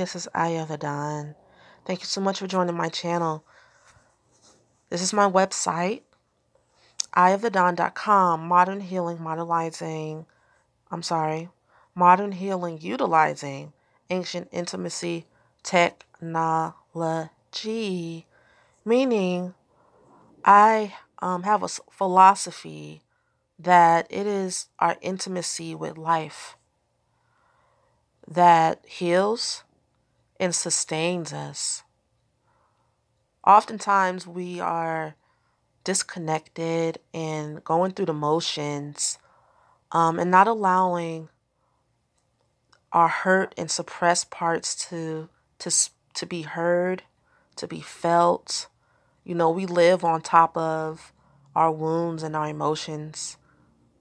this is Ajaaya. Thank you so much for joining my channel. This is my website, eyeofthedon.com, modern healing utilizing ancient intimacy technology. Meaning, I have a philosophy that it is our intimacy with life that heals and sustains us. Oftentimes we are disconnected and going through the motions, and not allowing our hurt and suppressed parts to be heard, to be felt. You know, we live on top of our wounds and our emotions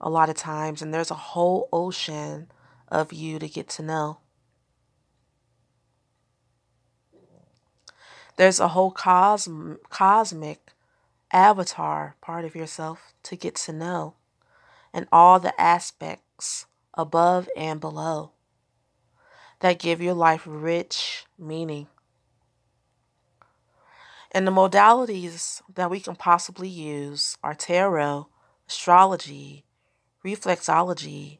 a lot of times, and there's a whole ocean of you to get to know. There's a whole cosmic avatar part of yourself to get to know, and all the aspects above and below that give your life rich meaning. And the modalities that we can possibly use are tarot, astrology, reflexology,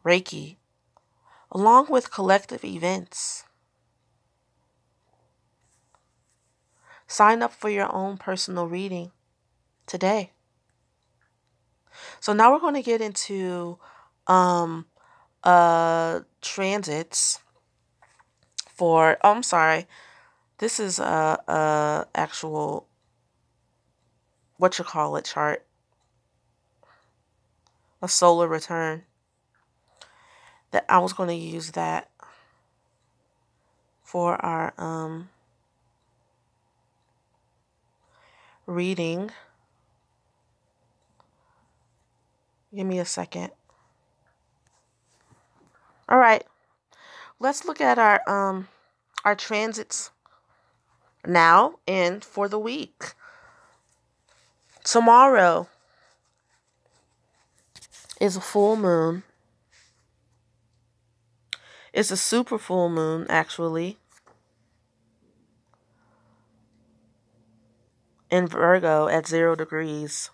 Reiki, along with collective events. Sign up for your own personal reading today. So now we're going to get into transits for, this is actual, chart, a solar return, that I was going to use that for our reading. Give me a second. All right, let's look at our transits now and for the week. Tomorrow is a full moon. It's a super full moon, actually, in Virgo at 0 degrees.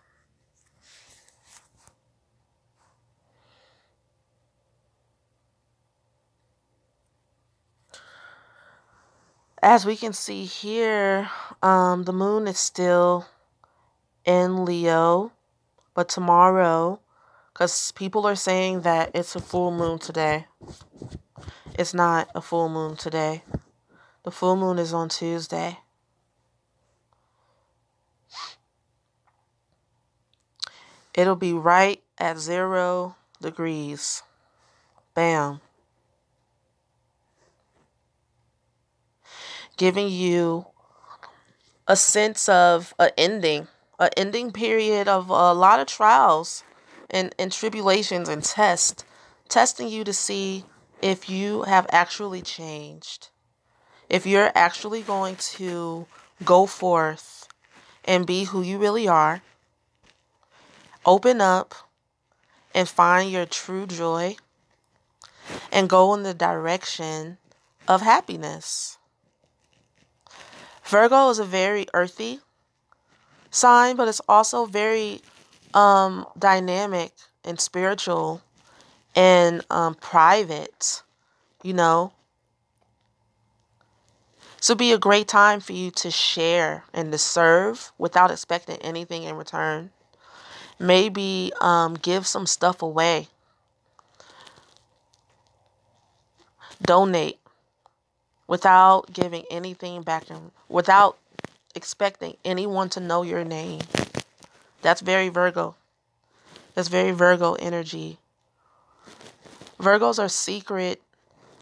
As we can see here, the moon is still in Leo, but tomorrow, because people are saying that it's a full moon today. It's not a full moon today. The full moon is on Tuesday. It'll be right at 0 degrees. Bam. Giving you a sense of an ending period of a lot of trials and tribulations and testing you to see if you have actually changed, if you're actually going to go forth and be who you really are, open up and find your true joy and go in the direction of happiness. Virgo is a very earthy sign, but it's also very dynamic and spiritual and private, you know. So it'd be a great time for you to share and to serve without expecting anything in return. Maybe give some stuff away. Donate without giving anything back, without expecting anyone to know your name. That's very Virgo. That's very Virgo energy. Virgos are secret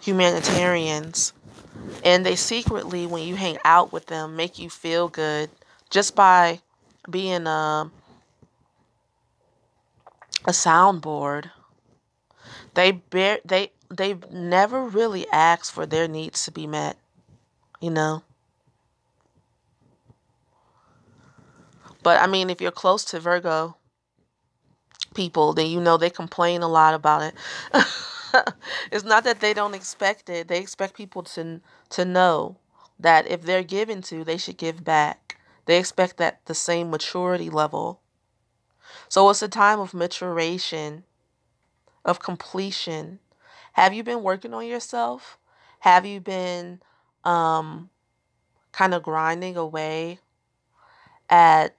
humanitarians, and they secretly, when you hang out with them, make you feel good just by being a soundboard. They've never really asked for their needs to be met, you know. But I mean, if you're close to Virgo people, then you know they complain a lot about it. It's not that they don't expect it. They expect people to know that if they're given to, they should give back. They expect that the same maturity level. So it's a time of maturation, of completion. Have you been working on yourself? Have you been kind of grinding away at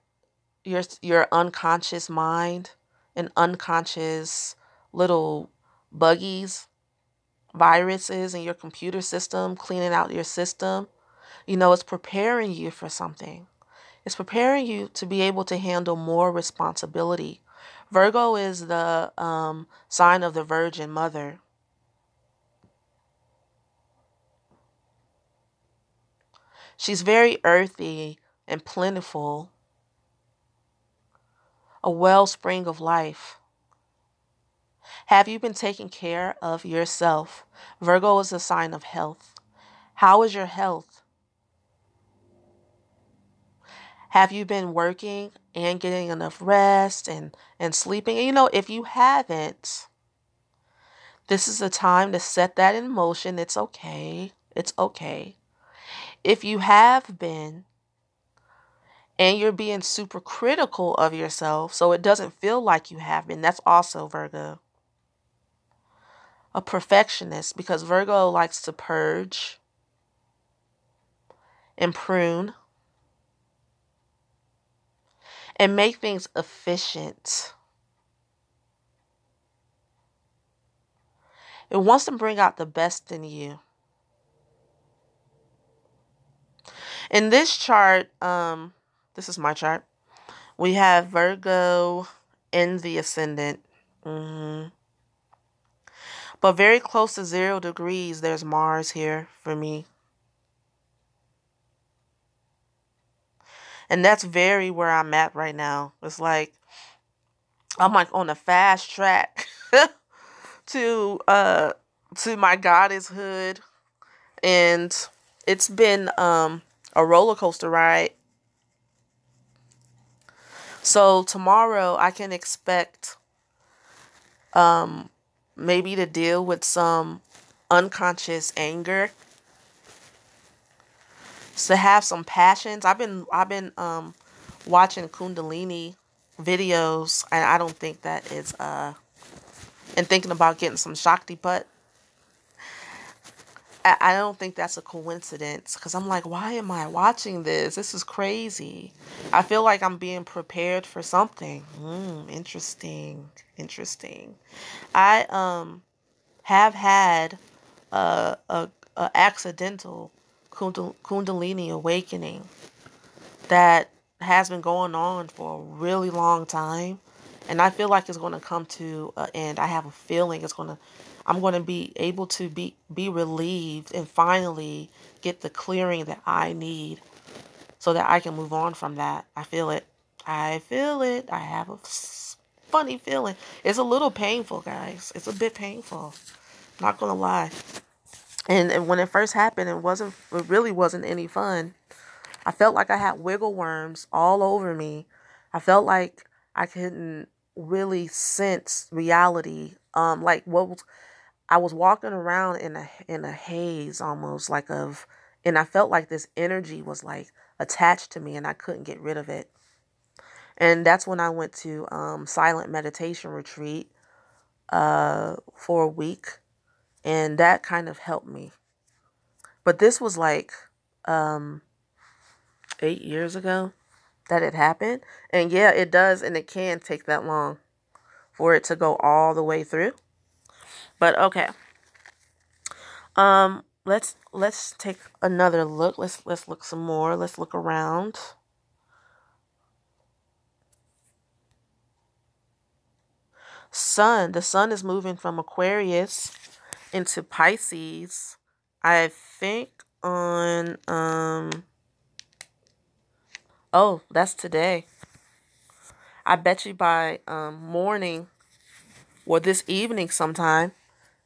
your unconscious mind and unconscious little buggies, viruses in your computer system, cleaning out your system? You know, it's preparing you for something. It's preparing you to be able to handle more responsibility. Virgo is the sign of the Virgin Mother. She's very earthy and plentiful, a wellspring of life. Have you been taking care of yourself? Virgo is a sign of health. How is your health? Have you been working and getting enough rest and sleeping? And you know, if you haven't, this is the time to set that in motion. It's okay. It's okay. If you have been and you're being super critical of yourself, so it doesn't feel like you have been, that's also Virgo. A perfectionist, because Virgo likes to purge and prune and make things efficient. It wants to bring out the best in you. In this chart, this is my chart. We have Virgo in the ascendant. But very close to 0 degrees, there's Mars here for me. And that's very where I'm at right now. It's like I'm like on a fast track to my goddesshood, and it's been a roller coaster ride. So tomorrow I can expect maybe to deal with some unconscious anger, to have some passions. I've been watching Kundalini videos, and I don't think that is and thinking about getting some Shakti butt. I don't think that's a coincidence, because I'm like, why am I watching this? This is crazy. I feel like I'm being prepared for something. Interesting. I have had a accidental Kundalini awakening that has been going on for a really long time, and I feel like it's going to come to an end. I have a feeling I'm going to be able to be relieved and finally get the clearing that I need so that I can move on from that. I feel it. I have a funny feeling. It's a little painful, guys. It's a bit painful. Not going to lie. And when it first happened, it really wasn't any fun. I felt like I had wiggle worms all over me. I felt like I couldn't really sense reality. I was walking around in a haze almost and I felt like this energy was like attached to me and I couldn't get rid of it. And that's when I went to silent meditation retreat for a week, and that kind of helped me. But this was like 8 years ago that it happened. And yeah, it does, and it can take that long for it to go all the way through. But okay. Let's take another look. Let's look some more. Let's look around. The sun is moving from Aquarius into Pisces. I think on oh, that's today. I bet you by morning or this evening sometime,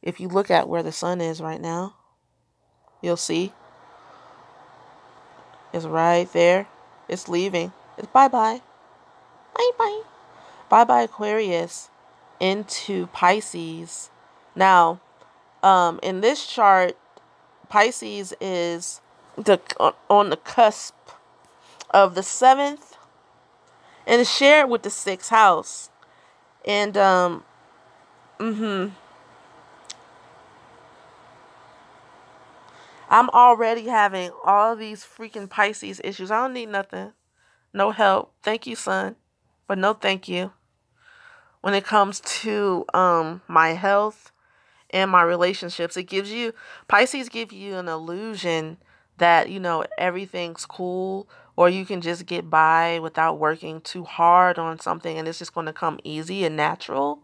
if you look at where the sun is right now, you'll see it's right there. It's leaving. It's bye-bye. Bye-bye. Bye-bye Aquarius into Pisces. Now, In this chart, Pisces is on the cusp of the 7th and is shared with the 6th house. And I'm already having all these freaking Pisces issues. I don't need nothing. No help. Thank you, son. But no thank you. When it comes to my health and my relationships, Pisces give you an illusion that, everything's cool, or you can just get by without working too hard on something and it's just going to come easy and natural.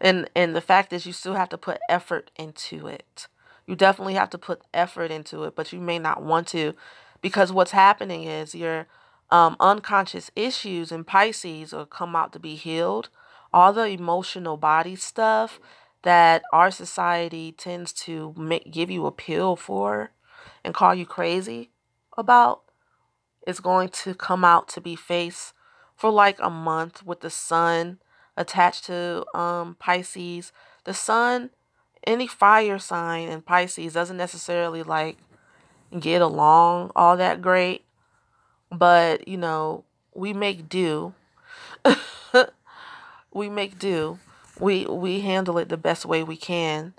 And the fact is, you still have to put effort into it. You definitely have to put effort into it, but you may not want to, because what's happening is your unconscious issues in Pisces will come out to be healed. All the emotional body stuff that our society tends to give you a pill for and call you crazy about is going to come out to be faced for like a month with the sun attached to Pisces. The sun, any fire sign in Pisces doesn't necessarily like get along all that great, but we make do. We make do. We handle it the best way we can,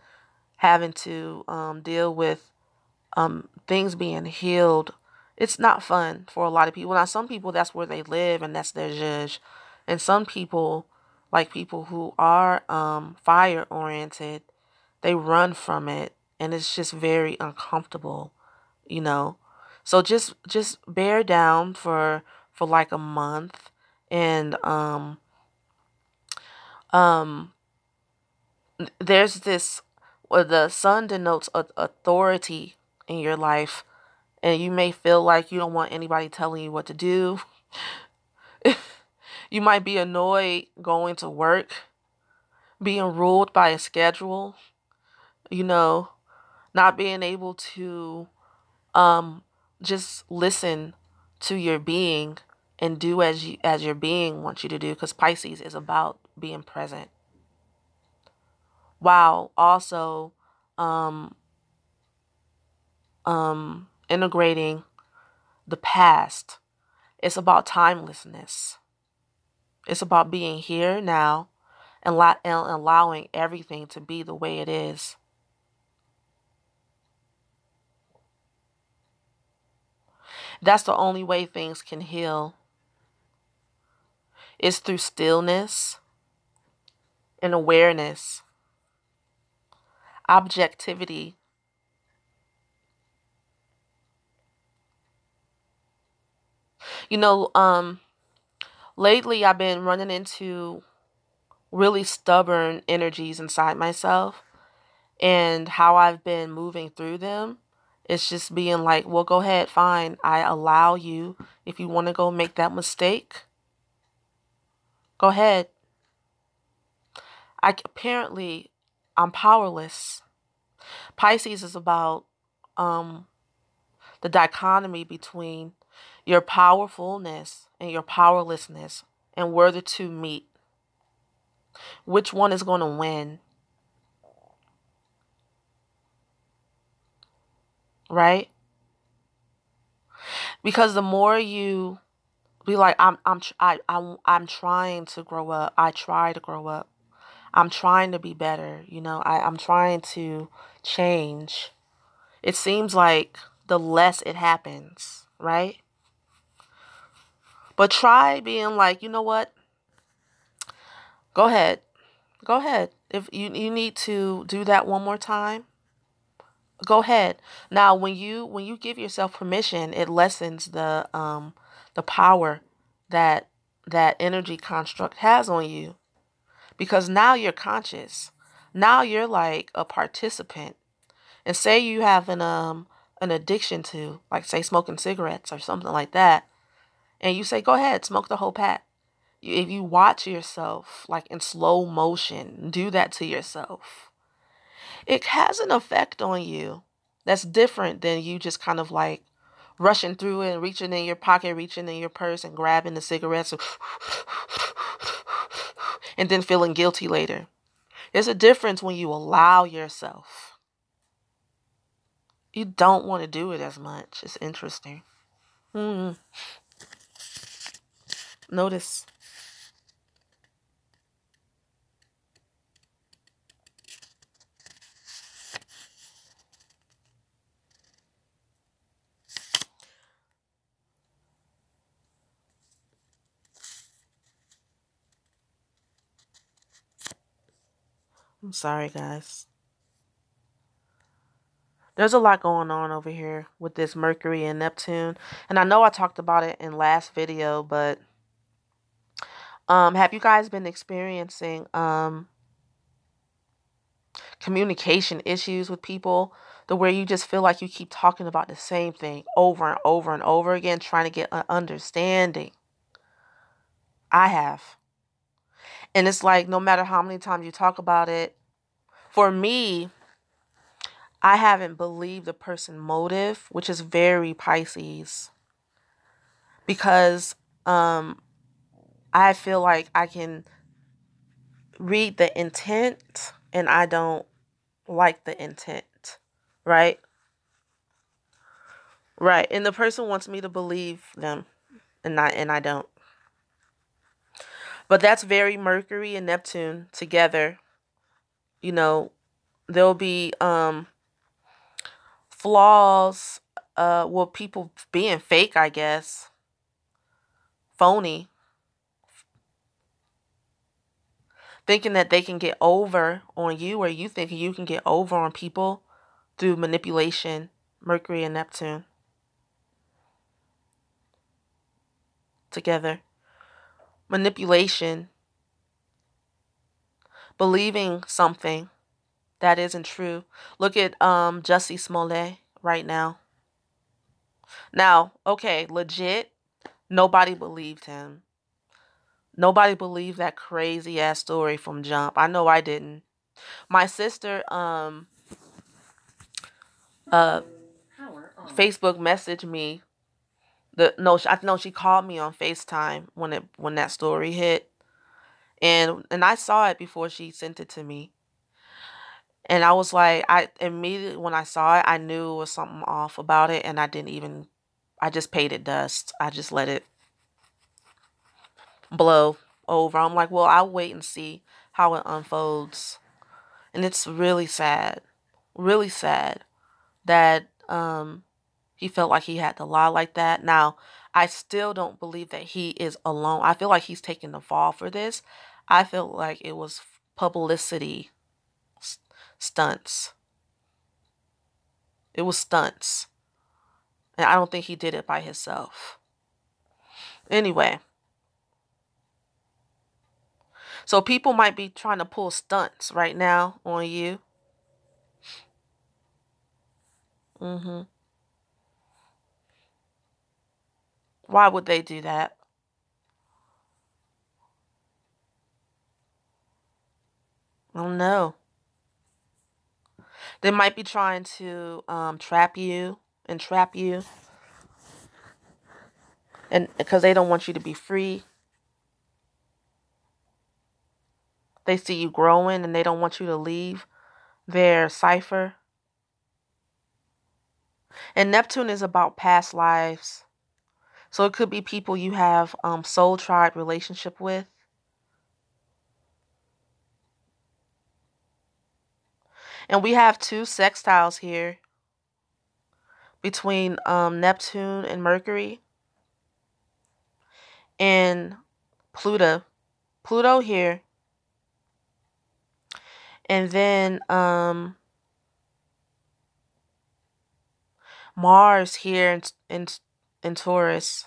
having to deal with things being healed. It's not fun for a lot of people. Now, some people, that's where they live and that's their zhuzh. And some people, like people who are fire oriented, they run from it and it's just very uncomfortable, So just bear down for like a month, and there's this, the sun denotes authority in your life, and you may feel like you don't want anybody telling you what to do. You might be annoyed going to work, being ruled by a schedule, not being able to just listen to your being and do as your being wants you to do, because Pisces is about being present, while also integrating the past. It's about timelessness. It's about being here now and allowing everything to be the way it is. That's the only way things can heal. It's through stillness and awareness, objectivity. Lately I've been running into really stubborn energies inside myself, and how I've been moving through them. It's just being like, well, go ahead, fine. I allow you. If you want to go make that mistake, go ahead. I'm powerless. Pisces is about the dichotomy between your powerfulness and your powerlessness, and where the two meet. Which one is going to win? Right? Because the more you be like, I'm trying to grow up. I try to grow up. I'm trying to be better. I'm trying to change. It seems like the less it happens, right? But try being like, you know what? Go ahead. Go ahead. If you need to do that one more time, go ahead. Now, when you give yourself permission, it lessens the power that energy construct has on you, because now you're conscious. Now you're like a participant. And say you have an addiction to, like, say, smoking cigarettes or something like that, and you say, go ahead, smoke the whole pack. If you watch yourself, like in slow motion, do that to yourself, it has an effect on you that's different than you just kind of like rushing through it and reaching in your pocket, reaching in your purse and grabbing the cigarettes and then feeling guilty later. There's a difference when you allow yourself. You don't want to do it as much. It's interesting. Notice. I'm sorry, guys. There's a lot going on over here with this Mercury and Neptune. And I know I talked about it in last video, but have you guys been experiencing communication issues with people, the where you just feel like you keep talking about the same thing over and over and over again, trying to get an understanding? I have. And it's like no matter how many times you talk about it, for me, I haven't believed the person motive, which is very Pisces, because I feel like I can read the intent and I don't like the intent, right? Right. And the person wants me to believe them and I don't. But that's very Mercury and Neptune together. You know, there'll be flaws, well, people being fake, I guess. Phony. Thinking that they can get over on you, or you think you can get over on people through manipulation. Mercury and Neptune together. Manipulation. Believing something that isn't true. Look at Jussie Smollett right now. Now, okay, legit, nobody believed him. Nobody believed that crazy ass story from Jump. I know I didn't. My sister Facebook messaged me. I know she called me on FaceTime when that story hit. And I saw it before she sent it to me. And I was like, I immediately when I saw it, I knew it was something off about it, and I just paid it dust. I just let it blow over. I'm like, well, I'll wait and see how it unfolds. And it's really sad that he felt like he had to lie like that. Now, I still don't believe that he is alone. I feel like he's taking the fall for this. I feel like it was publicity stunts. It was stunts. And I don't think he did it by himself. Anyway. So people might be trying to pull stunts right now on you. Why would they do that? I don't know. They might be trying to trap you, and because they don't want you to be free. They see you growing and they don't want you to leave their cipher. And Neptune is about past lives. So it could be people you have soul tribe relationship with. And we have two sextiles here between Neptune and Mercury and Pluto. Pluto here. And then Mars here in Taurus.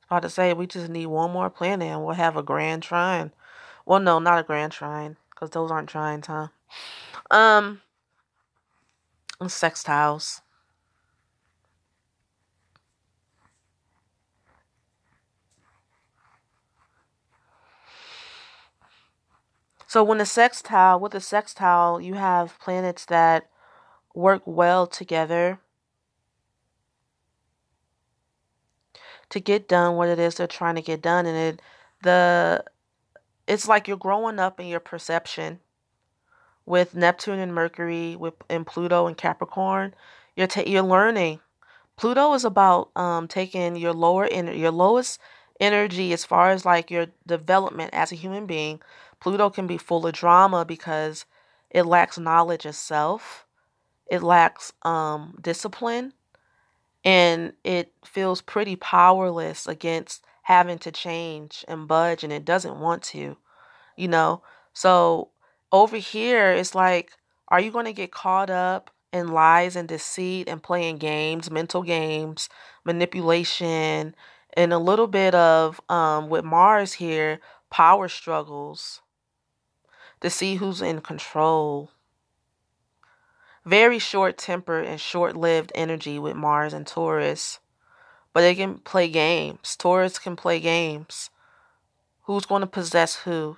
About to say we just need one more planet and we'll have a grand trine. Well, no, not a grand trine, because those aren't trines, huh? Sextiles. So with the sextile, you have planets that work well together to get done what it is they're trying to get done, and it's like you're growing up in your perception with Neptune and Mercury and Pluto and Capricorn. You're learning. Pluto is about taking your your lowest energy as far as like your development as a human being. Pluto can be full of drama because it lacks knowledge of self. It lacks discipline, and it feels pretty powerless against having to change and budge, and it doesn't want to, you know. So over here it's like, are you going to get caught up in lies and deceit and playing games, mental games, manipulation, and a little bit of with Mars here, power struggles to see who's in control. Very short tempered and short lived energy with Mars and Taurus. But they can play games. Taurus can play games. Who's going to possess who?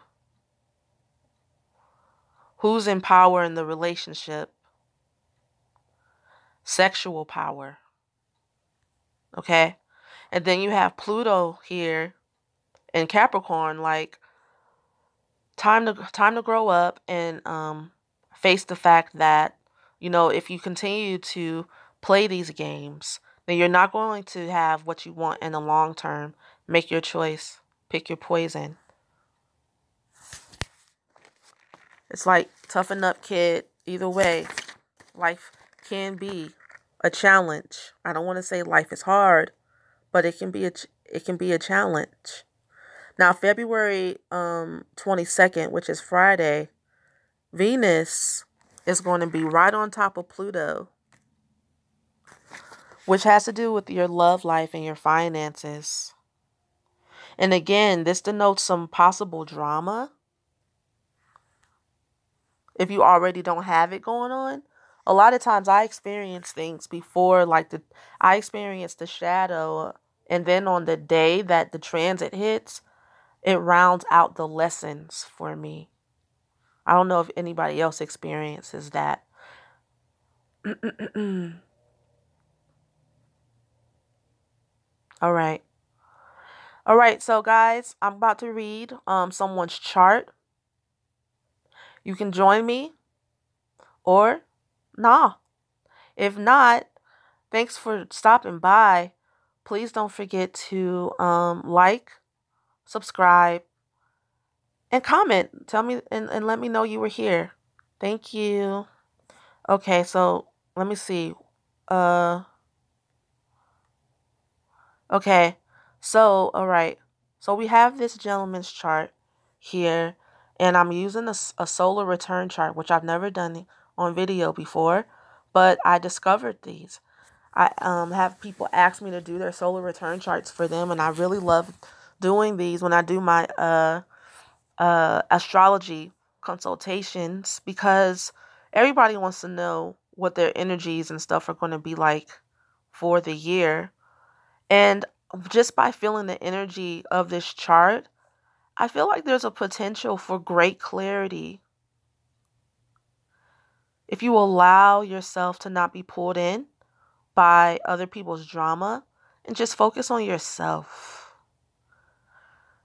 Who's in power in the relationship? Sexual power. Okay? And then you have Pluto here in Capricorn, like time to grow up and face the fact that, you know, if you continue to play these games, then you're not going to have what you want in the long term. Make your choice. Pick your poison. It's like, toughen up, kid. Either way, life can be a challenge. I don't want to say life is hard, but it can be a challenge. Now, February 22nd, which is Friday, Venus is going to be right on top of Pluto, which has to do with your love life and your finances. And again, this denotes some possible drama. If you already don't have it going on, a lot of times I experience things before, like I experienced the shadow, and then on the day that the transit hits, it rounds out the lessons for me. I don't know if anybody else experiences that. All right. All right, so guys, I'm about to read someone's chart. You can join me or nah. If not, thanks for stopping by. Please don't forget to like, subscribe, and comment. Tell me and let me know you were here. Thank you. Okay, so let me see. Okay, so all right. So we have this gentleman's chart here, and I'm using a solar return chart, which I've never done on video before, but I discovered these. I have people ask me to do their solar return charts for them, and I really love doing these when I do my astrology consultations, because everybody wants to know what their energies and stuff are going to be like for the year. And just by feeling the energy of this chart, I feel like there's a potential for great clarity. If you allow yourself to not be pulled in by other people's drama and just focus on yourself.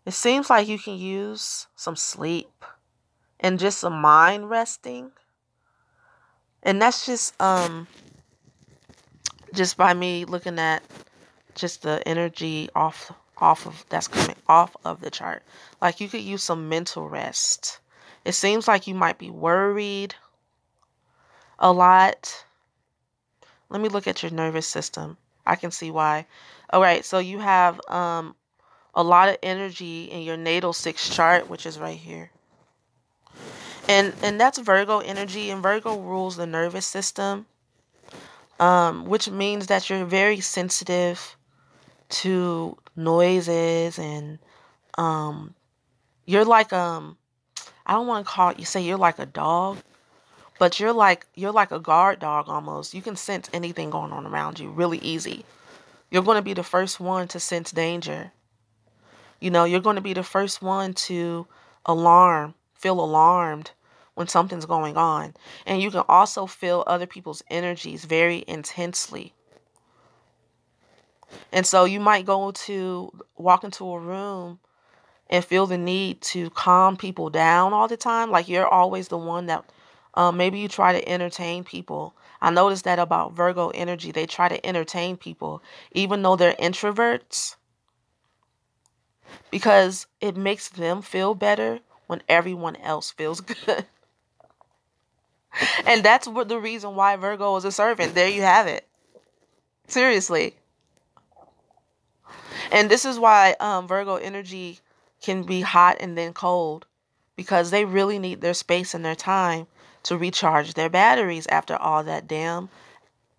It seems like you can use some sleep and just some mind resting. And that's just by me looking at just the energy off of that's coming off of the chart. Like, you could use some mental rest. It seems like you might be worried a lot. Let me look at your nervous system. I can see why. All right, so you have a lot of energy in your natal 6 chart, which is right here. And that's Virgo energy, and Virgo rules the nervous system, which means that you're very sensitive to noises, and you're like I don't want to call it, you say you're like a dog, but you're like a guard dog almost. You can sense anything going on around you really easy. You're going to be the first one to sense danger. You know, you're going to be the first one to feel alarmed when something's going on. And you can also feel other people's energies very intensely. And so you might walk into a room and feel the need to calm people down all the time. Like you're always the one that maybe you try to entertain people. I noticed that about Virgo energy. They try to entertain people even though they're introverts, because it makes them feel better when everyone else feels good. And that's what the reason why Virgo is a servant. There you have it. Seriously. And this is why Virgo energy can be hot and then cold, because they really need their space and their time to recharge their batteries after all that damn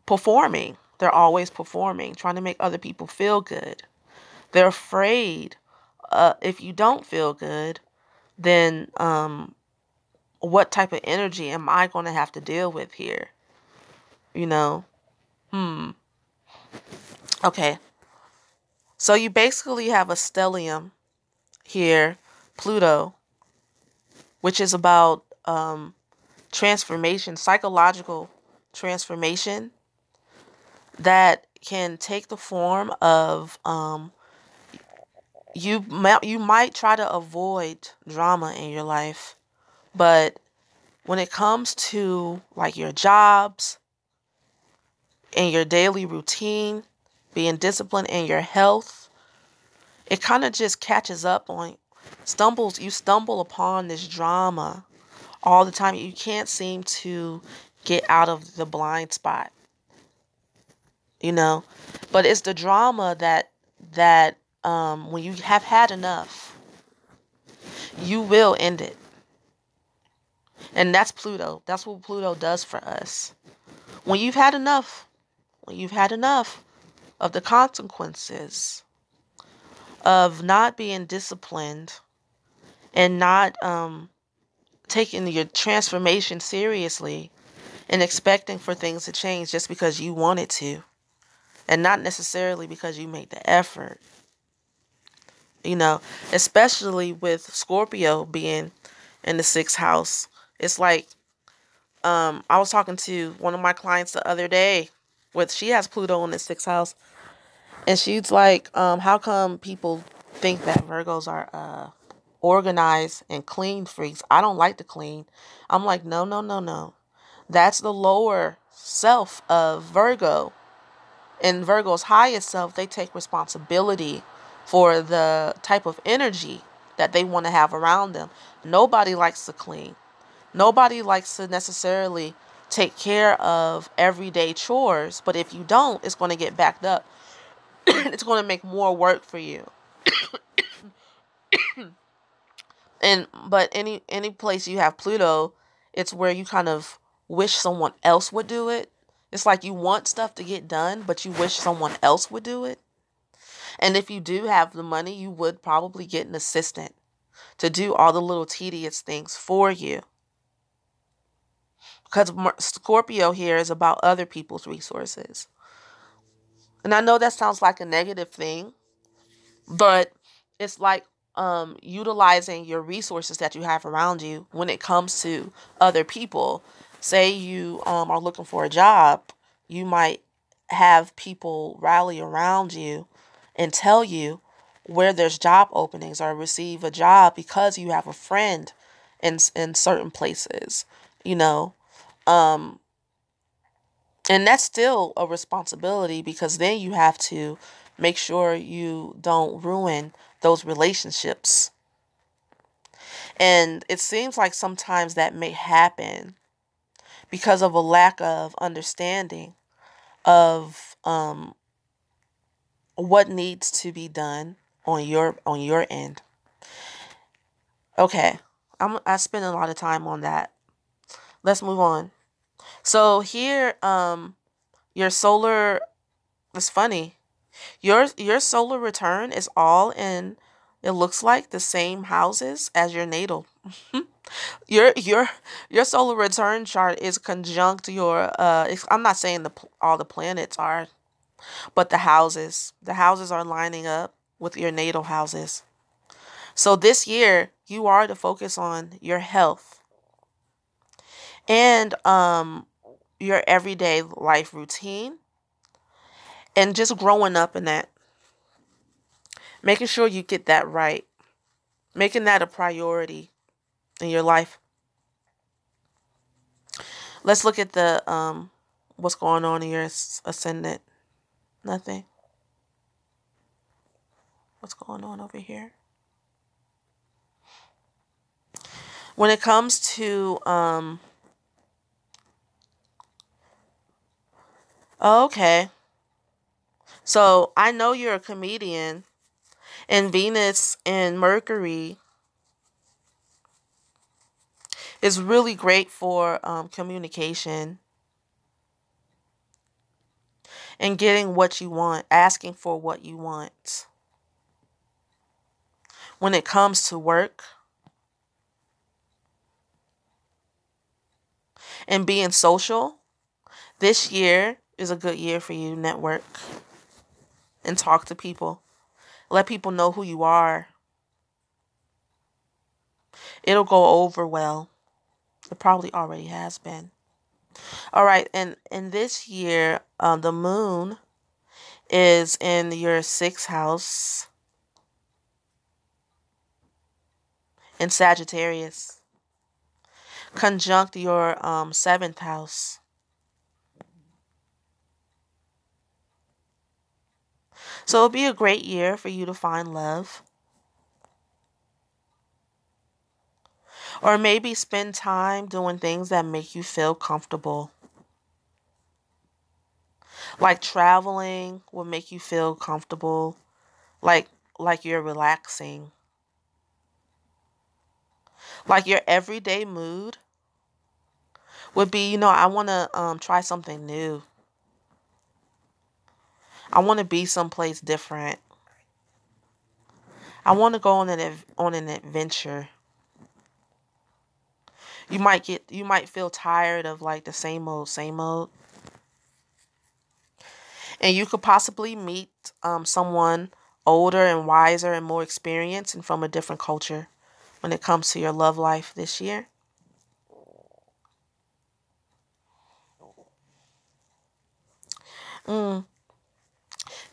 performing. They're always performing, trying to make other people feel good. They're afraid if you don't feel good, then what type of energy am I going to have to deal with here? You know? Okay. So you basically have a stellium here, Pluto, which is about transformation, psychological transformation that can take the form of you might try to avoid drama in your life, but when it comes to like your jobs and your daily routine, being disciplined in your health, it kind of just catches up on you stumble upon this drama all the time. You can't seem to get out of the blind spot, you know. But it's the drama that when you have had enough, you will end it. And that's Pluto. That's what Pluto does for us. When you've had enough, of the consequences of not being disciplined and not taking your transformation seriously and expecting for things to change just because you want it to, and not necessarily because you made the effort. You know, especially with Scorpio being in the 6th house. It's like, I was talking to one of my clients the other day she has Pluto in the 6th house. And she's like, how come people think that Virgos are organized and clean freaks? I don't like to clean. I'm like, no, no, no, no. That's the lower self of Virgo. In Virgo's highest self, they take responsibility for the type of energy that they want to have around them. Nobody likes to clean. Nobody likes to necessarily take care of everyday chores. But if you don't, it's going to get backed up. It's going to make more work for you. But any place you have Pluto, it's where you kind of wish someone else would do it. It's like you want stuff to get done, but you wish someone else would do it. And if you do have the money, you would probably get an assistant to do all the little tedious things for you. Because Scorpio here is about other people's resources. And I know that sounds like a negative thing, but it's like utilizing your resources that you have around you when it comes to other people. Say you are looking for a job, you might have people rally around you and tell you where there's job openings, or receive a job because you have a friend in certain places, you know. And that's still a responsibility, because then you have to make sure you don't ruin those relationships. And it seems like sometimes that may happen because of a lack of understanding of what needs to be done on your end. Okay, I spend a lot of time on that. Let's move on. So here, your solar. It's funny. Your solar return is all in. It looks like the same houses as your natal. Your solar return chart is conjunct your. I'm not saying all the planets are, but the houses are lining up with your natal houses. So this year you are to focus on your health and your everyday life routine, and just growing up in that, making sure you get that right. Making that a priority in your life. Let's look at the what's going on in your ascendant. Nothing. What's going on over here? When it comes to okay. So I know you're a comedian, and Venus and Mercury is really great for communication and getting what you want, asking for what you want. When it comes to work and being social, this year is a good year for you to network and talk to people. Let people know who you are. It'll go over well. It probably already has been. All right, and in this year, the moon is in your 6th house in Sagittarius, conjunct your 7th house. So it'll be a great year for you to find love. Or maybe spend time doing things that make you feel comfortable. Like traveling will make you feel comfortable. Like you're relaxing. Like your everyday mood would be, I want to try something new. I want to be someplace different. I want to go on an adventure. You might feel tired of like the same old. And you could possibly meet someone older and wiser and more experienced and from a different culture when it comes to your love life this year.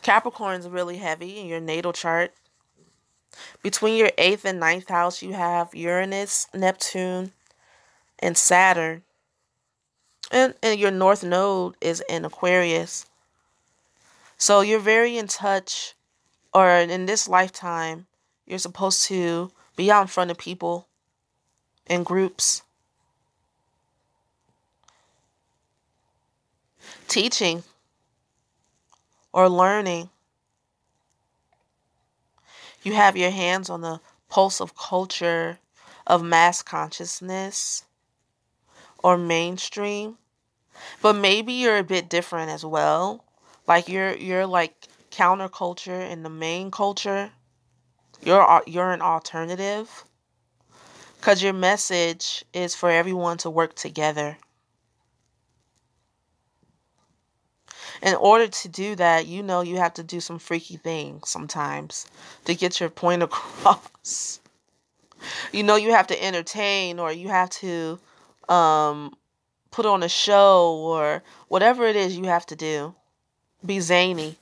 Capricorn's really heavy in your natal chart. Between your 8th and 9th house, you have Uranus, Neptune, and Saturn. And your north node is in Aquarius. So you're very in touch, or in this lifetime, you're supposed to be out in front of people in groups, teaching or learning. You have your hands on the pulse of culture, of mass consciousness, or mainstream. But maybe you're a bit different as well. Like you're like counterculture in the main culture. You're an alternative. Because your message is for everyone to work together. In order to do that, you have to do some freaky things sometimes to get your point across. You have to entertain, or you have to put on a show, or whatever it is you have to do. Be zany.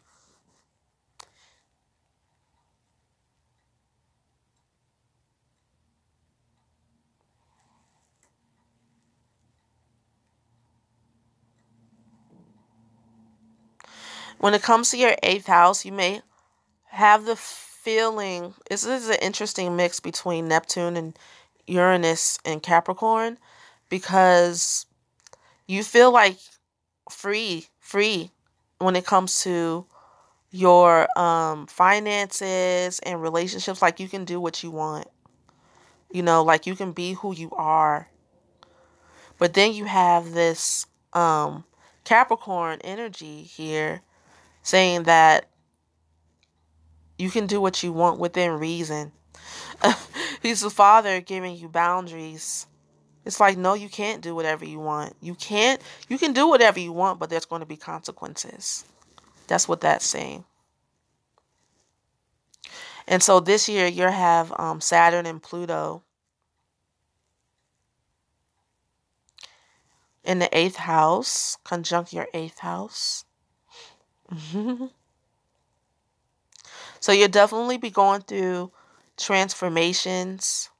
When it comes to your 8th house, you may have the feeling, this is an interesting mix between Neptune and Uranus and Capricorn, because you feel like free when it comes to your finances and relationships. Like you can do what you want, like you can be who you are. But then you have this Capricorn energy here saying that you can do what you want within reason. He's the father giving you boundaries. It's like, no, you can't do whatever you want. You can do whatever you want, but there's going to be consequences. That's what that's saying. And so this year you have Saturn and Pluto in the 8th house, conjunct your 8th house. So you'll definitely be going through transformations.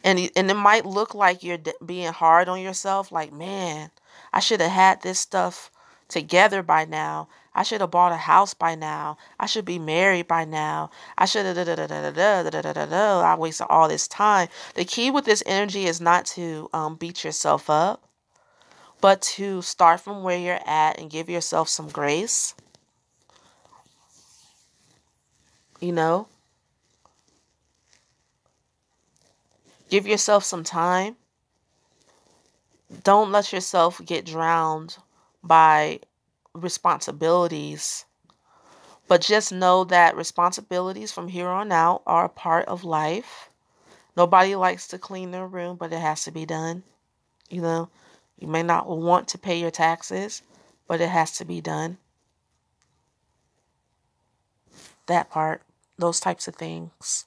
And it might look like you're being hard on yourself. Like, man, I should have had this stuff together by now. I should have bought a house by now. I should be married by now. I should have I wasted all this time. The key with this energy is not to beat yourself up, but to start from where you're at and give yourself some grace. You know, give yourself some time. Don't let yourself get drowned by responsibilities. But just know that responsibilities from here on out are a part of life. Nobody likes to clean their room, but it has to be done. You know, you may not want to pay your taxes, but it has to be done. That part, those types of things.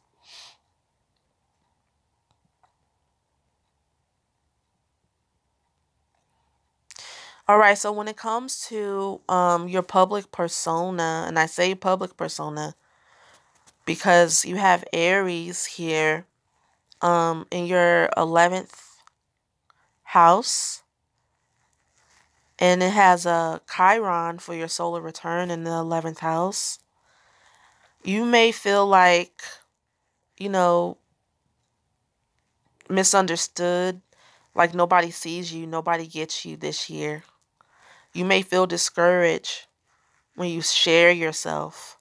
All right, so when it comes to your public persona, and I say public persona because you have Aries here in your 11th house, and it has a Chiron for your solar return in the 11th house. You may feel like, you know, misunderstood, like nobody sees you, nobody gets you this year. You may feel discouraged when you share yourself.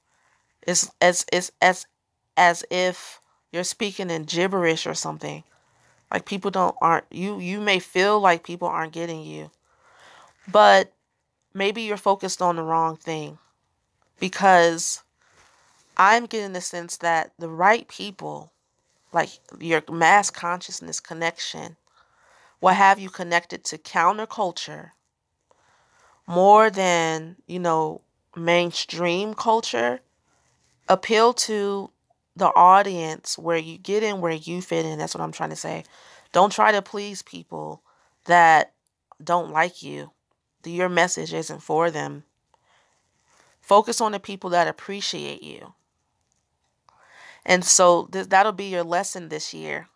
It's as if you're speaking in gibberish or something. Like people aren't you may feel like people aren't getting you. But maybe you're focused on the wrong thing, because I'm getting the sense that the right people, like your mass consciousness connection, will have you connected to counterculture more than, mainstream culture. Appeal to the audience where you get in, where you fit in. That's what I'm trying to say. Don't try to please people that don't like you. Your message isn't for them. Focus on the people that appreciate you. And so that'll be your lesson this year,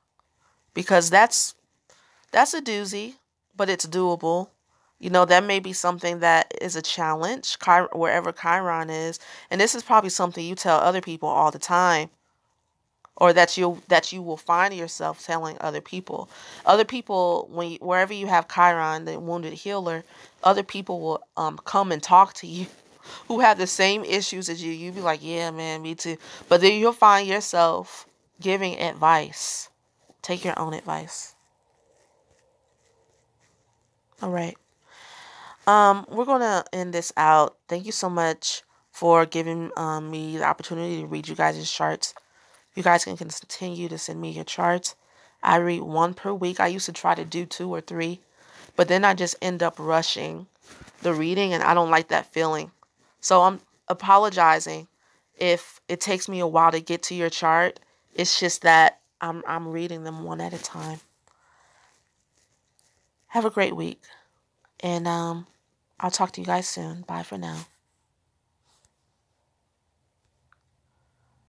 because that's a doozy, but it's doable. That may be something that is a challenge wherever Chiron is. And this is probably something you tell other people all the time, or that you will find yourself telling other people. Other people, wherever you have Chiron, the wounded healer, other people will come and talk to you who have the same issues as you. You'll be like, yeah, man, me too. But then you'll find yourself giving advice. Take your own advice. All right. We're gonna end this out. Thank you so much for giving me the opportunity to read you guys' charts. You guys can continue to send me your charts. I read one per week. I used to try to do 2 or 3, but then I just end up rushing the reading, and I don't like that feeling. So I'm apologizing if it takes me a while to get to your chart. It's just that I'm reading them one at a time. Have a great week, and I'll talk to you guys soon. Bye for now.